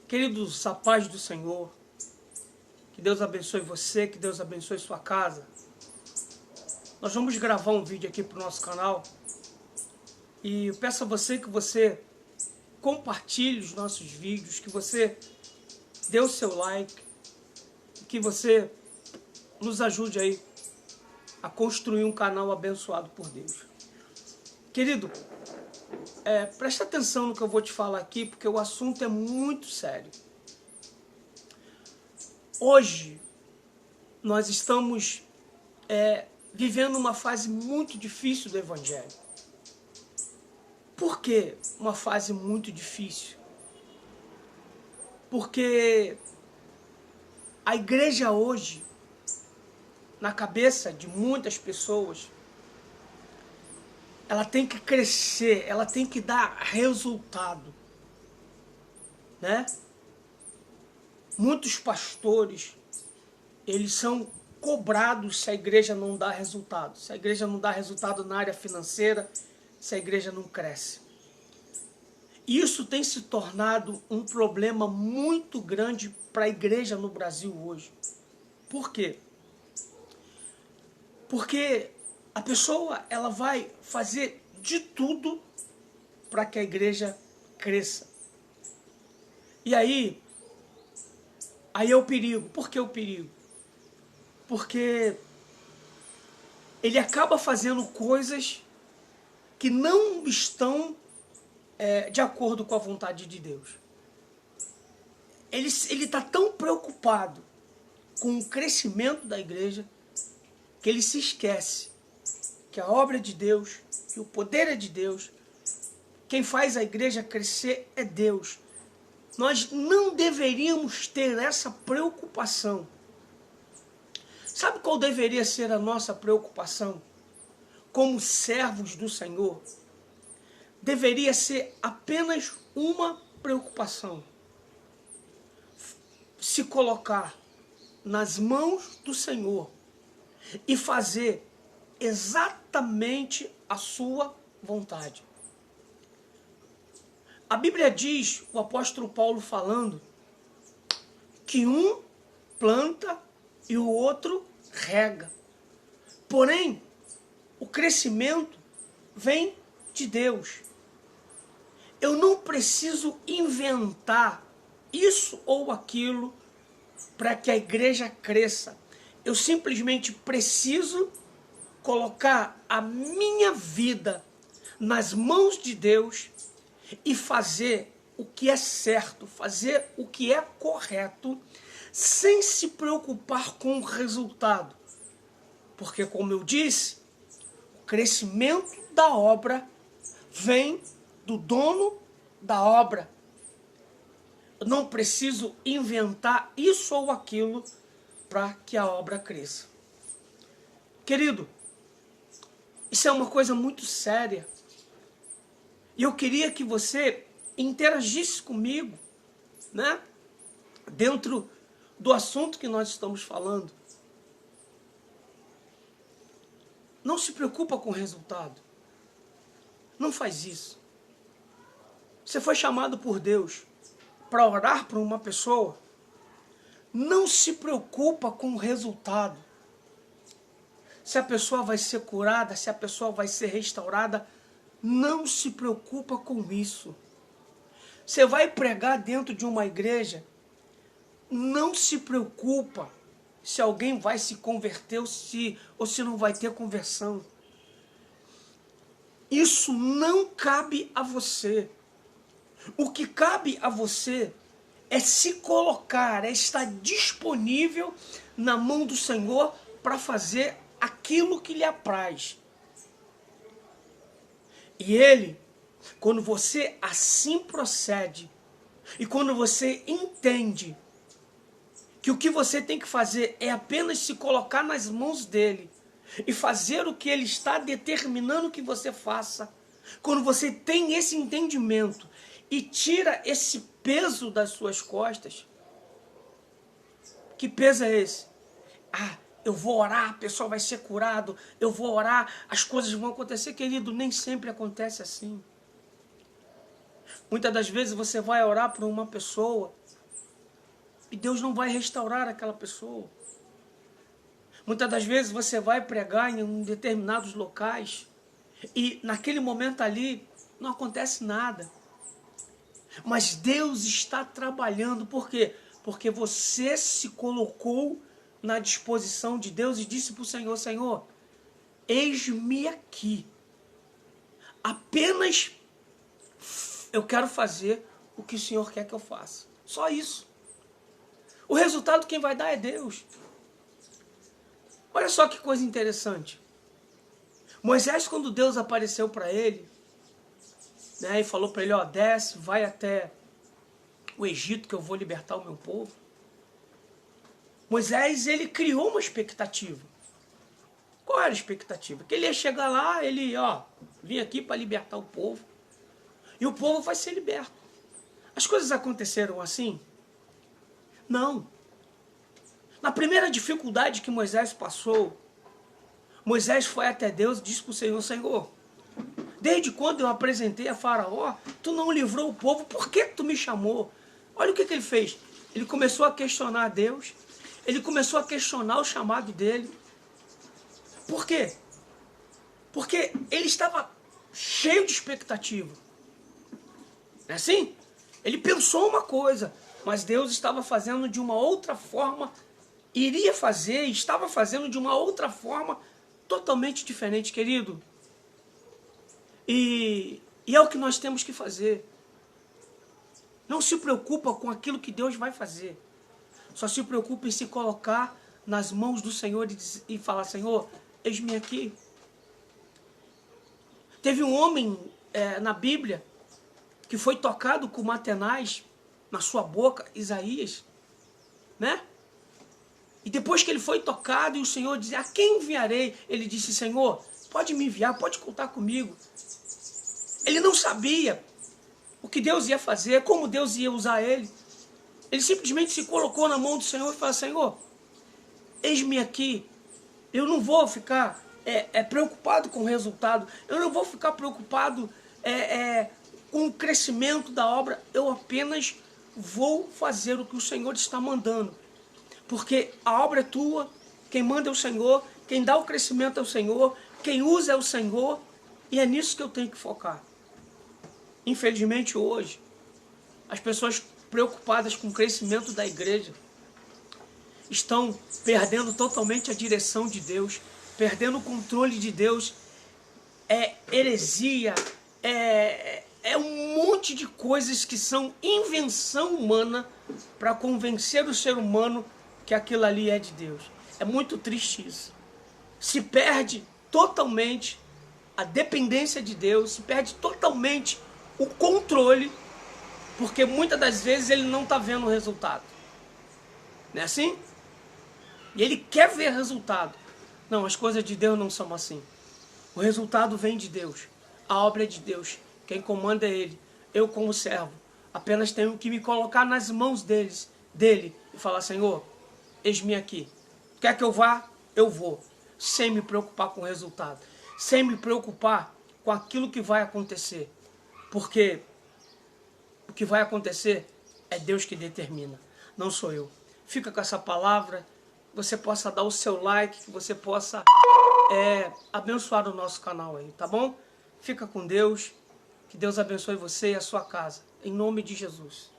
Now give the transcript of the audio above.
Queridos, a paz do Senhor, que Deus abençoe você, que Deus abençoe sua casa. Nós vamos gravar um vídeo aqui para o nosso canal e eu peço a você que você compartilhe os nossos vídeos, que você dê o seu like, que você nos ajude aí a construir um canal abençoado por Deus. Querido, presta atenção no que eu vou te falar aqui, porque o assunto é muito sério. Hoje, nós estamos vivendo uma fase muito difícil do Evangelho. Por que uma fase muito difícil? Porque a igreja hoje, na cabeça de muitas pessoas, ela tem que crescer, ela tem que dar resultado, né? Muitos pastores, eles são cobrados se a igreja não dá resultado. Se a igreja não dá resultado na área financeira, se a igreja não cresce. Isso tem se tornado um problema muito grande para a igreja no Brasil hoje. Por quê? Porque a pessoa, ela vai fazer de tudo para que a igreja cresça. E aí é o perigo. Por que o perigo? Porque ele acaba fazendo coisas que não estão de acordo com a vontade de Deus. Ele está tão preocupado com o crescimento da igreja que ele se esquece que a obra é de Deus, que o poder é de Deus, quem faz a igreja crescer é Deus. Nós não deveríamos ter essa preocupação. Sabe qual deveria ser a nossa preocupação? Como servos do Senhor, deveria ser apenas uma preocupação: se colocar nas mãos do Senhor e fazer exatamente a sua vontade. A Bíblia diz, o apóstolo Paulo falando, que um planta e o outro rega. Porém, o crescimento vem de Deus. Eu não preciso inventar isso ou aquilo para que a igreja cresça. Eu simplesmente preciso colocar a minha vida nas mãos de Deus e fazer o que é certo, fazer o que é correto, sem se preocupar com o resultado. Porque, como eu disse, o crescimento da obra vem do dono da obra. Eu não preciso inventar isso ou aquilo para que a obra cresça. Querido, isso é uma coisa muito séria. E eu queria que você interagisse comigo, né? Dentro do assunto que nós estamos falando. Não se preocupa com o resultado. Não faz isso. Você foi chamado por Deus para orar por uma pessoa. Não se preocupa com o resultado. Se a pessoa vai ser curada, se a pessoa vai ser restaurada, não se preocupa com isso. Você vai pregar dentro de uma igreja, não se preocupa se alguém vai se converter ou se não vai ter conversão. Isso não cabe a você. O que cabe a você é se colocar, é estar disponível na mão do Senhor para fazer aquilo que lhe apraz. E Ele, quando você assim procede, e quando você entende que o que você tem que fazer é apenas se colocar nas mãos dEle, e fazer o que Ele está determinando que você faça, quando você tem esse entendimento, e tira esse peso das suas costas. Que peso é esse? Eu vou orar, a pessoa vai ser curado, eu vou orar, as coisas vão acontecer. Querido, nem sempre acontece assim. Muitas das vezes você vai orar por uma pessoa E Deus não vai restaurar aquela pessoa. Muitas das vezes você vai pregar em determinados locais e naquele momento ali não acontece nada. Mas Deus está trabalhando. Por quê? Porque você se colocou na disposição de Deus e disse para o Senhor: Senhor, eis-me aqui. Apenas eu quero fazer o que o Senhor quer que eu faça. Só isso. O resultado quem vai dar é Deus. Olha só que coisa interessante. Moisés, quando Deus apareceu para ele, né, e falou para ele: ó, desce, vai até o Egito que eu vou libertar o meu povo. Moisés, ele criou uma expectativa. Qual era a expectativa? Que ele ia chegar lá, ele, vim aqui para libertar o povo. E o povo vai ser liberto. As coisas aconteceram assim? Não. Na primeira dificuldade que Moisés passou, Moisés foi até Deus e disse para o Senhor: Senhor, desde quando eu apresentei a Faraó, tu não livrou o povo, por que tu me chamou? Olha o que ele fez. Ele começou a questionar Deus, ele começou a questionar o chamado dele. Por quê? Porque ele estava cheio de expectativa. Não é assim? Ele pensou uma coisa, mas Deus estava fazendo de uma outra forma, iria fazer, estava fazendo de uma outra forma totalmente diferente, querido. E é o que nós temos que fazer. Não se preocupa com aquilo que Deus vai fazer. Só se preocupa em se colocar nas mãos do Senhor e falar: Senhor, eis-me aqui. Teve um homem na Bíblia que foi tocado com matenais na sua boca, Isaías, né? E depois que ele foi tocado e o Senhor dizia: a quem enviarei? Ele disse: Senhor, pode me enviar, pode contar comigo. Ele não sabia o que Deus ia fazer, como Deus ia usar ele. Ele simplesmente se colocou na mão do Senhor e falou: Senhor, eis-me aqui. Eu não vou ficar preocupado com o resultado. Eu não vou ficar preocupado com o crescimento da obra. Eu apenas vou fazer o que o Senhor está mandando. Porque a obra é tua, quem manda é o Senhor, quem dá o crescimento é o Senhor, quem usa é o Senhor, e é nisso que eu tenho que focar. Infelizmente hoje, as pessoas preocupadas com o crescimento da igreja estão perdendo totalmente a direção de Deus, perdendo o controle de Deus. É heresia, é um monte de coisas que são invenção humana para convencer o ser humano que aquilo ali é de Deus. É muito triste isso. Se perde totalmente a dependência de Deus, se perde totalmente o controle, porque muitas das vezes ele não está vendo o resultado. Não é assim? E ele quer ver resultado. Não, as coisas de Deus não são assim. O resultado vem de Deus. A obra é de Deus. Quem comanda é Ele. Eu, como servo, apenas tenho que me colocar nas mãos dele e falar: Senhor, eis-me aqui. Quer que eu vá? Eu vou. Sem me preocupar com o resultado. Sem me preocupar com aquilo que vai acontecer. Porque o que vai acontecer é Deus que determina. Não sou eu. Fica com essa palavra. Você possa dar o seu like. Que você possa abençoar o nosso canal aí. Tá bom? Fica com Deus. Que Deus abençoe você e a sua casa. Em nome de Jesus.